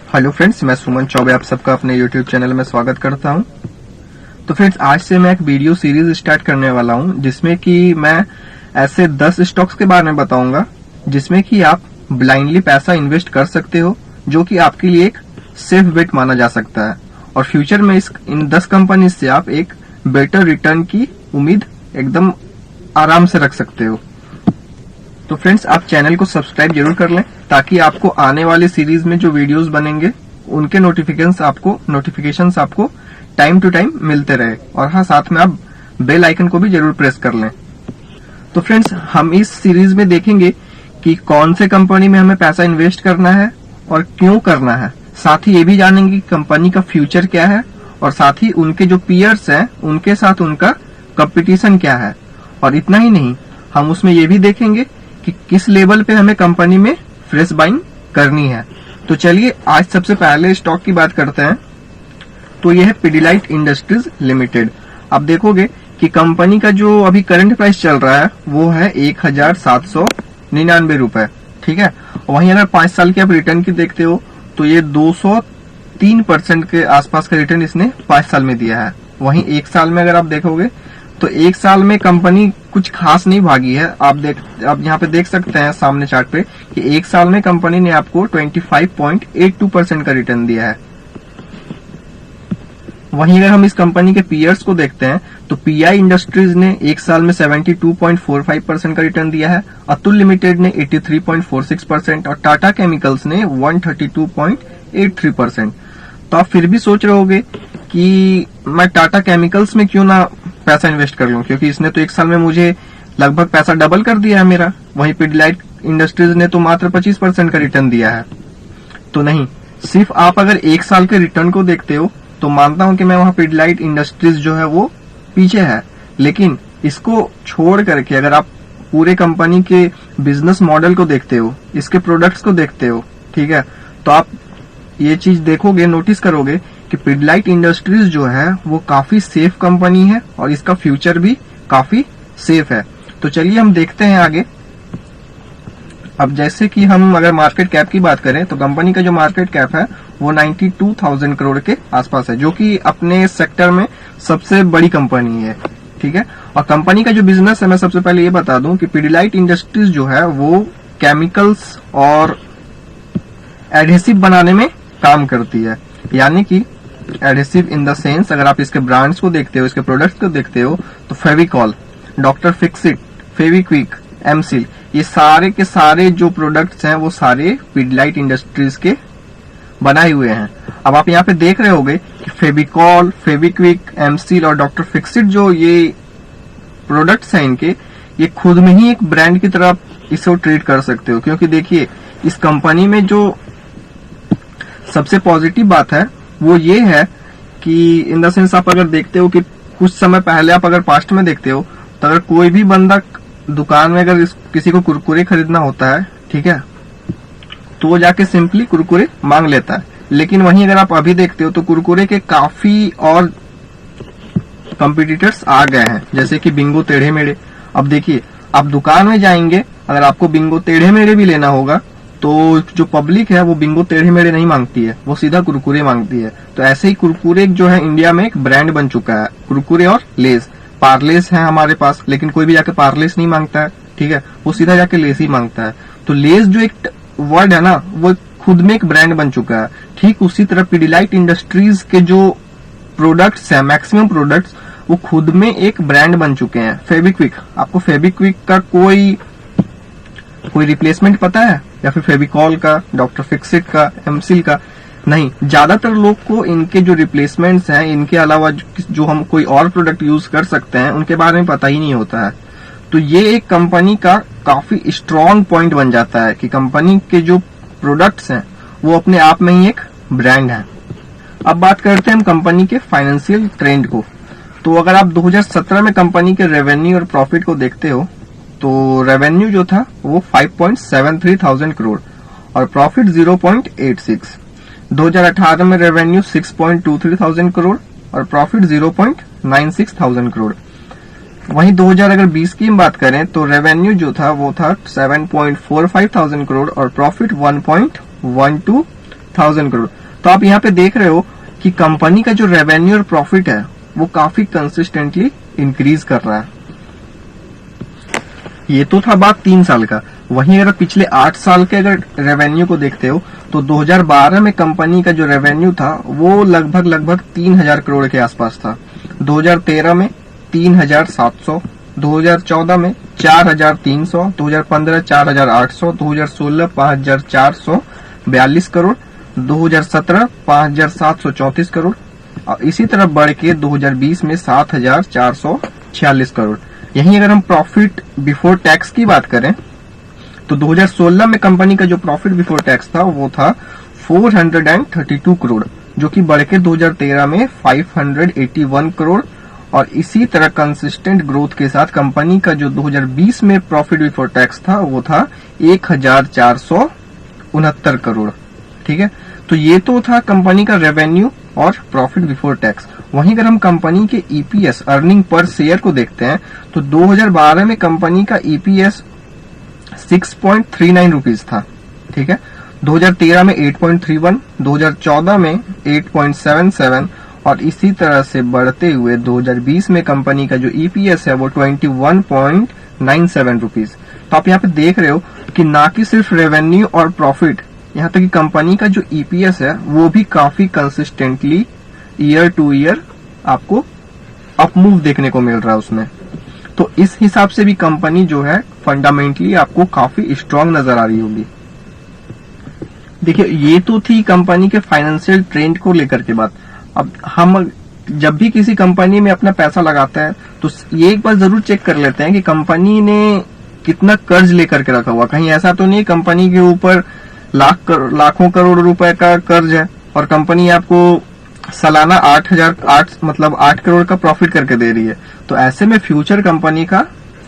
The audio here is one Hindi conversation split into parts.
हेलो फ्रेंड्स, मैं सुमन चौबे आप सबका अपने यूट्यूब चैनल में स्वागत करता हूं। तो फ्रेंड्स, आज से मैं एक वीडियो सीरीज स्टार्ट करने वाला हूं जिसमें कि मैं ऐसे 10 स्टॉक्स के बारे में बताऊंगा जिसमें कि आप ब्लाइंडली पैसा इन्वेस्ट कर सकते हो, जो कि आपके लिए एक सेफ बेट माना जा सकता है और फ्यूचर में इन 10 कंपनी से आप एक बेटर रिटर्न की उम्मीद एकदम आराम से रख सकते हो। तो फ्रेंड्स, आप चैनल को सब्सक्राइब जरूर कर लें ताकि आपको आने वाले सीरीज में जो वीडियोस बनेंगे उनके नोटिफिकेशंस आपको टाइम टू टाइम मिलते रहे। और हाँ, साथ में आप बेल आइकन को भी जरूर प्रेस कर लें। तो फ्रेंड्स, हम इस सीरीज में देखेंगे कि कौन से कंपनी में हमें पैसा इन्वेस्ट करना है और क्यों करना है। साथ ही ये भी जानेंगे कि कंपनी का फ्यूचर क्या है और साथ ही उनके जो पीयर्स हैं उनके साथ उनका कंपटीशन क्या है। और इतना ही नहीं, हम उसमें ये भी देखेंगे कि किस लेवल पे हमें कंपनी में फ्रेश बाइंग करनी है। तो चलिए आज सबसे पहले स्टॉक की बात करते हैं। तो यह है पिडिलाइट इंडस्ट्रीज लिमिटेड। आप देखोगे कि कंपनी का जो अभी करंट प्राइस चल रहा है वो है 1799 रुपए। ठीक है, वहीं अगर 5 साल की आप रिटर्न की देखते हो तो ये 203% के आसपास का रिटर्न इसने 5 साल में दिया है। वहीं 1 साल में अगर आप देखोगे तो 1 साल में कंपनी कुछ खास नहीं भागी है। आप यहाँ पे देख सकते हैं सामने चार्ट पे कि 1 साल में कंपनी ने आपको 25.82% का रिटर्न दिया है। वहीं अगर हम इस कंपनी के पीयर्स को देखते हैं तो पीआई इंडस्ट्रीज ने 1 साल में 72.45% का रिटर्न दिया है, अतुल लिमिटेड ने 83.46% और टाटा केमिकल्स ने 132.83%। तो आप फिर भी सोच रहे होगे कि मैं टाटा केमिकल्स में क्यों ना पैसा इन्वेस्ट कर लूं, क्योंकि इसने तो 1 साल में मुझे लगभग पैसा डबल कर दिया है मेरा। वहीं पिडिलाइट इंडस्ट्रीज ने तो मात्र 25% का रिटर्न दिया है। तो नहीं, सिर्फ आप अगर 1 साल के रिटर्न को देखते हो तो मानता हूं कि मैं वहां पिडिलाइट इंडस्ट्रीज जो है वो पीछे है। लेकिन इसको छोड़ करके अगर आप पूरे कंपनी के बिजनेस मॉडल को देखते हो, इसके प्रोडक्ट्स को देखते हो, ठीक है, तो आप ये चीज देखोगे, नोटिस करोगे कि पिडिलाइट इंडस्ट्रीज जो है वो काफी सेफ कंपनी है और इसका फ्यूचर भी काफी सेफ है। तो चलिए हम देखते हैं आगे। अब जैसे कि हम अगर मार्केट कैप की बात करें तो कंपनी का जो मार्केट कैप है वो 92,000 करोड़ के आसपास है, जो कि अपने सेक्टर में सबसे बड़ी कंपनी है। ठीक है, और कंपनी का जो बिजनेस है, मैं सबसे पहले ये बता दूं कि पिडिलाइट इंडस्ट्रीज जो है वो केमिकल्स और एडहेसिव बनाने में काम करती है। यानी कि एडहेसिव इन द सेंस, अगर आप इसके ब्रांड्स को देखते हो, इसके प्रोडक्ट्स को देखते हो तो फेविकॉल, डॉक्टर फिक्सिट, फेविक्विक, एमसील, ये सारे के सारे जो प्रोडक्ट्स हैं वो सारे पिडिलाइट इंडस्ट्रीज के बनाए हुए हैं। अब आप यहाँ पे देख रहे होगे कि फेविकॉल, फेविक्विक, एमसील और डॉक्टर फिक्सिट जो ये प्रोडक्ट्स हैं इनके, ये खुद में ही एक ब्रांड की तरह इसको ट्रीट कर सकते हो। क्योंकि देखिए, इस कंपनी में जो सबसे पॉजिटिव बात है वो ये है कि इन द सेंस, आप अगर देखते हो कि कुछ समय पहले आप अगर पास्ट में देखते हो तो अगर कोई भी बंदा दुकान में अगर किसी को कुरकुरे खरीदना होता है, ठीक है, तो वो जाके सिंपली कुरकुरे मांग लेता है। लेकिन वहीं अगर आप अभी देखते हो तो कुरकुरे के काफी और कंपटीटर्स आ गए हैं, जैसे कि बिंगो टेढ़े मेढ़े। अब देखिए, आप दुकान में जाएंगे, अगर आपको बिंगो टेढ़े मेढ़े भी लेना होगा तो जो पब्लिक है वो बिंगो टेढ़े मेढ़े नहीं मांगती है, वो सीधा कुरकुरे मांगती है। तो ऐसे ही कुरकुरे जो है इंडिया में एक ब्रांड बन चुका है, कुरकुरे और लेस। पार्लेस है हमारे पास, लेकिन कोई भी जाके पार्लेस नहीं मांगता है, ठीक है, वो सीधा जाके लेस ही मांगता है। तो लेस जो एक वर्ड है ना, वो खुद में एक ब्रांड बन चुका है। ठीक उसी तरह पिडिलाइट इंडस्ट्रीज के जो प्रोडक्ट्स है, मैक्सिमम प्रोडक्ट्स, वो खुद में एक ब्रांड बन चुके हैं। फेविक्विक, आपको फेविक्विक का कोई रिप्लेसमेंट पता है? या फिर फेविकॉल का, डॉक्टर फिक्सिट का, एमसील का? नहीं। ज्यादातर लोग को इनके जो रिप्लेसमेंट्स हैं, इनके अलावा जो हम कोई और प्रोडक्ट यूज कर सकते हैं, उनके बारे में पता ही नहीं होता है। तो ये एक कंपनी का काफी स्ट्रॉन्ग पॉइंट बन जाता है कि कंपनी के जो प्रोडक्ट्स हैं वो अपने आप में ही एक ब्रांड है। अब बात करते हैं हम कंपनी के फाइनेंशियल ट्रेंड को। तो अगर आप 2017 में कंपनी के रेवेन्यू और प्रॉफिट को देखते हो तो रेवेन्यू जो था वो 5.73 थाउजेंड करोड़ और प्रॉफिट 0.86। 2018 में रेवेन्यू 6.23 थाउजेंड करोड़ और प्रॉफिट 0.96 थाउजेंड करोड़। वहीं 2020 की बात करें तो रेवेन्यू जो था वो था 7.45 थाउजेंड करोड़ और प्रॉफिट 1.12 1000 करोड़। तो आप यहाँ पे देख रहे हो कि कंपनी का जो रेवेन्यू और प्रॉफिट है वो काफी कंसिस्टेंटली इंक्रीज कर रहा है। ये तो था बात 3 साल का। वहीं अगर पिछले 8 साल के अगर रेवेन्यू को देखते हो तो 2012 में कंपनी का जो रेवेन्यू था वो लगभग 3000 करोड़ के आसपास था। 2013 में 3700, 2014 में 4300, 2015 4800, 2016 5442 करोड़, 2017 5734 करोड़ और इसी तरह बढ़ के 2020 में 7446 करोड़। यहीं अगर हम प्रॉफिट बिफोर टैक्स की बात करें तो 2016 में कंपनी का जो प्रॉफिट बिफोर टैक्स था वो था 432 करोड़, जो कि बढ़ के 2013 में 581 करोड़ और इसी तरह कंसिस्टेंट ग्रोथ के साथ कंपनी का जो 2020 में प्रॉफिट बिफोर टैक्स था वो था 1469 करोड़। ठीक है, तो ये तो था कंपनी का रेवेन्यू और प्रॉफिट बिफोर टैक्स। वहीं अगर हम कंपनी के ईपीएस अर्निंग पर शेयर को देखते हैं तो 2012 में कंपनी का ईपीएस 6.39 रुपीज था। ठीक है, 2013 में 8.31, 2014 में 8.77 और इसी तरह से बढ़ते हुए 2020 में कंपनी का जो ईपीएस है वो 21.97 रुपीज। तो आप यहाँ पे देख रहे हो कि ना कि सिर्फ रेवेन्यू और प्रॉफिट, यहाँ तक कि कंपनी का जो ईपीएस है वो भी काफी कंसिस्टेंटली ईयर टू ईयर आपको अपमूव देखने को मिल रहा है उसमें। तो इस हिसाब से भी कंपनी जो है फंडामेंटली आपको काफी स्ट्रांग नजर आ रही होगी। देखिए, ये तो थी कंपनी के फाइनेंशियल ट्रेंड को लेकर के बात। अब हम जब भी किसी कंपनी में अपना पैसा लगाते हैं तो ये एक बार जरूर चेक कर लेते हैं कि कंपनी ने कितना कर्ज लेकर के रखा हुआ। कहीं ऐसा तो नहीं कंपनी के ऊपर लाखों करोड़ रुपए का कर्ज है और कंपनी आपको सालाना 8 करोड़ का प्रॉफिट करके दे रही है। तो ऐसे में फ्यूचर कंपनी का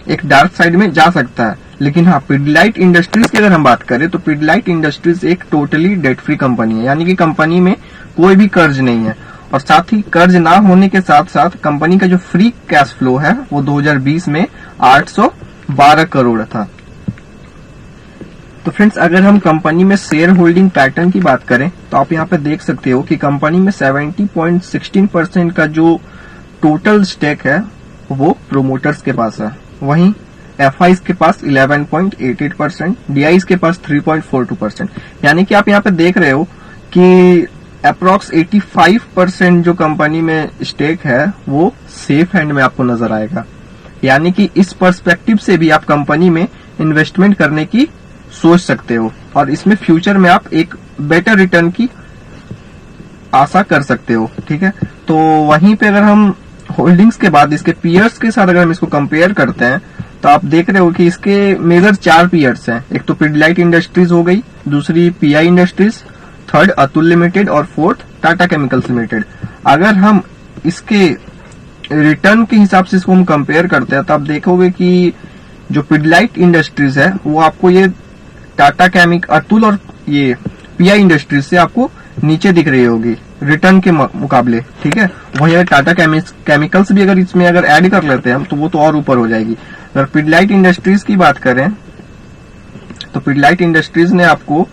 एक डार्क साइड में जा सकता है। लेकिन हाँ, पिडलाइट इंडस्ट्रीज की अगर हम बात करें तो पिडलाइट इंडस्ट्रीज एक टोटली डेट फ्री कंपनी है, यानी कि कंपनी में कोई भी कर्ज नहीं है और साथ ही कर्ज ना होने के साथ साथ कंपनी का जो फ्री कैश फ्लो है वो 2020 में 812 करोड़ था। तो फ्रेंड्स, अगर हम कंपनी में शेयर होल्डिंग पैटर्न की बात करें तो आप यहाँ पे देख सकते हो कि कंपनी में 70.16% का जो टोटल स्टेक है वो प्रोमोटर्स के पास है। वहीं एफआईज के पास 11.88%, डीआईज के पास 3.42%। यानी कि आप यहाँ पे देख रहे हो कि अप्रॉक्स 85% जो कंपनी में स्टेक है वो सेफ हैंड में आपको नजर आएगा। यानी कि इस पर्सपेक्टिव से भी आप कंपनी में इन्वेस्टमेंट करने की सोच सकते हो और इसमें फ्यूचर में आप एक बेटर रिटर्न की आशा कर सकते हो। ठीक है, तो वहीं पे अगर हम होल्डिंग्स के बाद इसके पीयर्स के साथ अगर हम इसको कंपेयर करते हैं तो आप देख रहे हो कि इसके मेजर 4 पीयर्स हैं। एक तो पिडलाइट इंडस्ट्रीज हो गई, दूसरी pi industries, third Atul limited और फोर्थ टाटा केमिकल्स लिमिटेड। अगर हम इसके रिटर्न के हिसाब से इसको हम कंपेयर करते हैं तो आप देखोगे कि जो पिडलाइट इंडस्ट्रीज है वो आपको ये अतुल और ये पीआई इंडस्ट्रीज से आपको नीचे दिख रही होगी रिटर्न के मुकाबले। ठीक है, वहीं अगर टाटा केमिकल्स भी अगर इसमें अगर ऐड कर लेते हैं हम तो वो तो और ऊपर हो जाएगी। अगर पिडलाइट इंडस्ट्रीज की बात करें तो पिडलाइट इंडस्ट्रीज ने आपको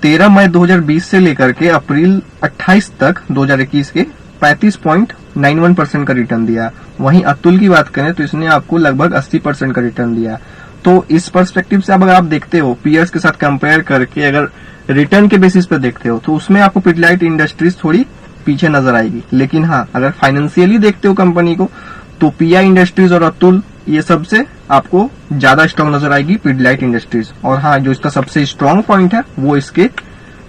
13 मई 2020 से लेकर के अप्रैल 28 तक 2021 के 35.91% का रिटर्न दिया। वहीं अतुल की बात करें तो इसने आपको लगभग 80% का रिटर्न दिया। तो इस पर्सपेक्टिव से अब अगर आप देखते हो पीयर्स के साथ कंपेयर करके अगर रिटर्न के बेसिस पे देखते हो तो उसमें आपको पिडलाइट इंडस्ट्रीज थोड़ी पीछे नजर आएगी। लेकिन हाँ, अगर फाइनेंशियली देखते हो कंपनी को तो पीआई इंडस्ट्रीज और अतुल ये सबसे आपको ज्यादा स्ट्रांग नजर आएगी पिडलाइट इंडस्ट्रीज। और हाँ, जो इसका सबसे स्ट्रांग पॉइंट है वो इसके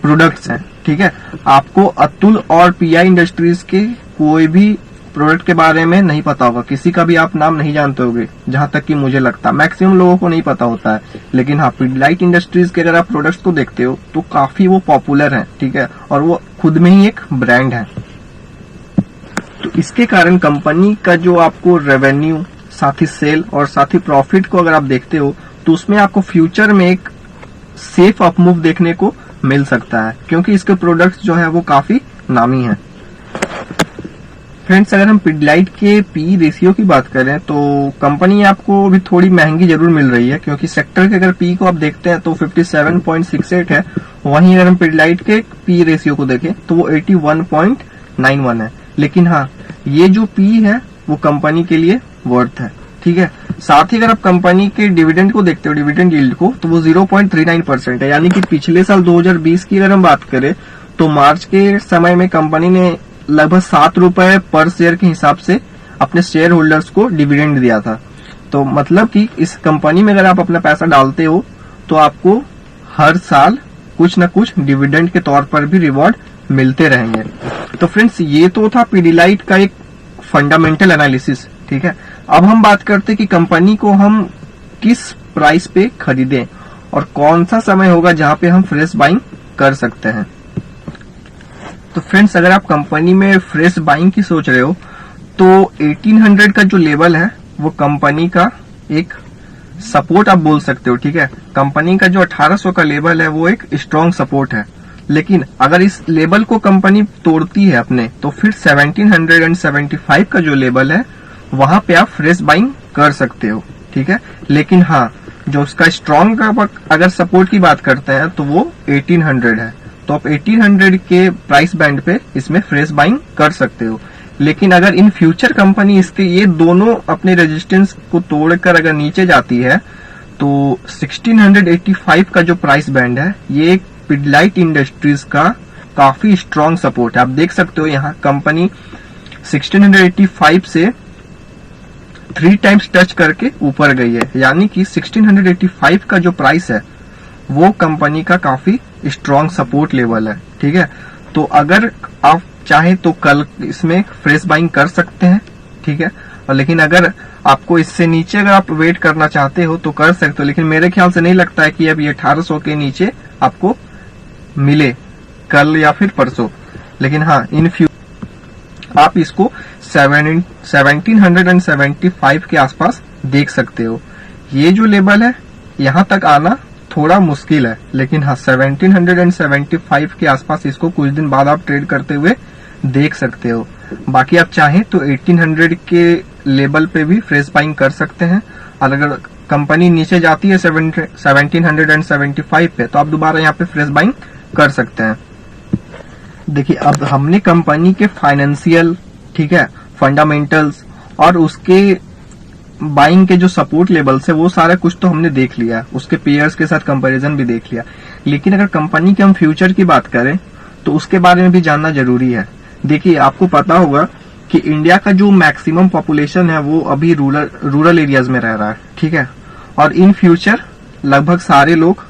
प्रोडक्ट्स हैं। ठीक है, आपको अतुल और पीआई इंडस्ट्रीज के कोई भी प्रोडक्ट के बारे में नहीं पता होगा, किसी का भी आप नाम नहीं जानते होगे, जहां तक कि मुझे लगता है मैक्सिमम लोगों को नहीं पता होता है। लेकिन हाँ, पिडलाइट इंडस्ट्रीज के अगर आप प्रोडक्ट्स को देखते हो तो काफी वो पॉपुलर है। ठीक है, और वो खुद में ही एक ब्रांड है। तो इसके कारण कंपनी का जो आपको रेवेन्यू, साथ ही सेल और साथ ही प्रॉफिट को अगर आप देखते हो तो उसमें आपको फ्यूचर में एक सेफ अपमूव देखने को मिल सकता है, क्योंकि इसके प्रोडक्ट्स जो है वो काफी नामी हैं। फ्रेंड्स, अगर हम पिडलाइट के पी रेशियो की बात करें तो कंपनी आपको अभी थोड़ी महंगी जरूर मिल रही है, क्योंकि सेक्टर के अगर पी को आप देखते हैं तो 57.68 है वहीं अगर हम पिडिलाइट के पी रेशियो को देखें तो वो 81.91 है। लेकिन हाँ, ये जो पी है वो कंपनी के लिए वर्थ है, ठीक है। साथ ही अगर आप कंपनी के डिविडेंड को देखते हो, डिविडेंड यील्ड को, तो वो 0.39% है। यानी कि पिछले साल 2020 की अगर हम बात करें तो मार्च के समय में कंपनी ने लगभग 7 रुपए पर शेयर के हिसाब से अपने शेयर होल्डर्स को डिविडेंड दिया था। तो मतलब कि इस कंपनी में अगर आप अपना पैसा डालते हो तो आपको हर साल कुछ न कुछ डिविडेंड के तौर पर भी रिवॉर्ड मिलते रहेंगे। तो फ्रेंड्स, ये तो था पिडिलाइट का एक फंडामेंटल एनालिसिस, ठीक है। अब हम बात करते हैं कि कंपनी को हम किस प्राइस पे खरीदें और कौन सा समय होगा जहां पे हम फ्रेश बाइंग कर सकते हैं। तो फ्रेंड्स, अगर आप कंपनी में फ्रेश बाइंग की सोच रहे हो तो 1800 का जो लेवल है वो कंपनी का एक सपोर्ट आप बोल सकते हो, ठीक है। कंपनी का जो 1800 का लेवल है वो एक स्ट्रॉन्ग सपोर्ट है। लेकिन अगर इस लेवल को कंपनी तोड़ती है अपने, तो फिर 1775 का जो लेवल है वहां पे आप फ्रेश बाइंग कर सकते हो, ठीक है। लेकिन हाँ, जो उसका स्ट्रॉन्ग का अगर सपोर्ट की बात करते हैं तो वो 1800 है। तो आप 1800 के प्राइस बैंड पे इसमें फ्रेश बाइंग कर सकते हो। लेकिन अगर इन फ्यूचर कंपनी इसके ये दोनों अपने रेजिस्टेंस को तोड़कर अगर नीचे जाती है तो 1685 का जो प्राइस बैंड है ये पिडिलाइट इंडस्ट्रीज का काफी स्ट्रॉन्ग सपोर्ट है। आप देख सकते हो यहाँ कंपनी 1685 से 3 टाइम्स टच करके ऊपर गई है। यानी कि 1685 का जो प्राइस है वो कंपनी का काफी स्ट्रॉन्ग सपोर्ट लेवल है, ठीक है। तो अगर आप चाहे तो कल इसमें फ्रेश बाइंग कर सकते हैं, ठीक है। और लेकिन अगर आपको इससे नीचे अगर आप वेट करना चाहते हो तो कर सकते हो। लेकिन मेरे ख्याल से नहीं लगता है कि अब ये 1800 के नीचे आपको मिले कल या फिर परसों। लेकिन हाँ, इन फ्यूचर आप इसको 1775 के आसपास देख सकते हो। ये जो लेवल है यहाँ तक आना थोड़ा मुश्किल है, लेकिन हाँ 1775 के आसपास इसको कुछ दिन बाद आप ट्रेड करते हुए देख सकते हो। बाकी आप चाहें तो 1800 के लेवल पे भी फ्रेश बाइंग कर सकते हैं। और अगर कंपनी नीचे जाती है 1775 पे तो आप दोबारा यहाँ पे फ्रेश बाइंग कर सकते हैं। देखिए, अब हमने कंपनी के फाइनेंशियल, ठीक है, फंडामेंटल्स और उसके बाइंग के जो सपोर्ट लेवल्स है वो सारा कुछ तो हमने देख लिया, उसके पेयर्स के साथ कंपैरिजन भी देख लिया। लेकिन अगर कंपनी के हम फ्यूचर की बात करें तो उसके बारे में भी जानना जरूरी है। देखिए, आपको पता होगा कि इंडिया का जो मैक्सिमम पॉपुलेशन है वो अभी रूरल एरियाज में रह रहा है, ठीक है। और इन फ्यूचर लगभग सारे लोग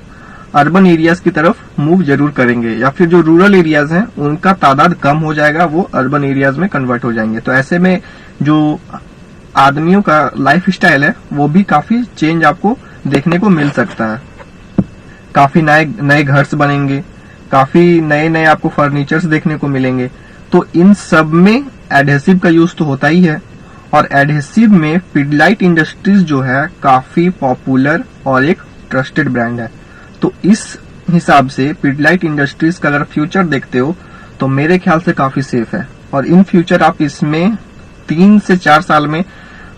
अर्बन एरियाज की तरफ मूव जरूर करेंगे, या फिर जो रूरल एरियाज हैं उनका तादाद कम हो जाएगा, वो अर्बन एरियाज में कन्वर्ट हो जाएंगे। तो ऐसे में जो आदमियों का लाइफ स्टाइल है वो भी काफी चेंज आपको देखने को मिल सकता है। काफी नए घर बनेंगे, काफी नए आपको फर्नीचर्स देखने को मिलेंगे। तो इन सब में एडहेसिव का यूज तो होता ही है, और एडहेसिव में पिडिलाइट इंडस्ट्रीज जो है काफी पॉपुलर और एक ट्रस्टेड ब्रांड है। तो इस हिसाब से पिडिलाइट इंडस्ट्रीज का अगर फ्यूचर देखते हो तो मेरे ख्याल से काफी सेफ है। और इन फ्यूचर आप इसमें 3 से 4 साल में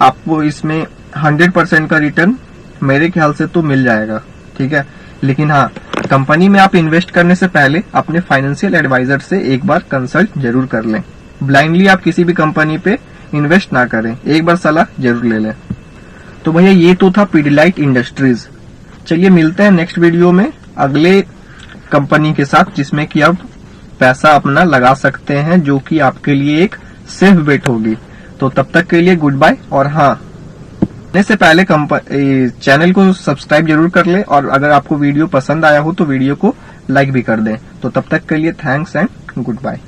आपको इसमें 100% का रिटर्न मेरे ख्याल से तो मिल जाएगा, ठीक है। लेकिन हाँ, कंपनी में आप इन्वेस्ट करने से पहले अपने फाइनेंशियल एडवाइजर से एक बार कंसल्ट जरूर कर लें। ब्लाइंडली आप किसी भी कंपनी पे इन्वेस्ट ना करें, एक बार सलाह जरूर ले लें। तो भैया, ये तो था पिडिलाइट इंडस्ट्रीज। चलिए मिलते हैं नेक्स्ट वीडियो में अगले कंपनी के साथ, जिसमें कि आप पैसा अपना लगा सकते हैं, जो कि आपके लिए एक सेफ बेट होगी। तो तब तक के लिए गुड बाय। और हाँ, से पहले चैनल को सब्सक्राइब जरूर कर ले, और अगर आपको वीडियो पसंद आया हो तो वीडियो को लाइक भी कर दें। तो तब तक के लिए थैंक्स एंड गुड बाय।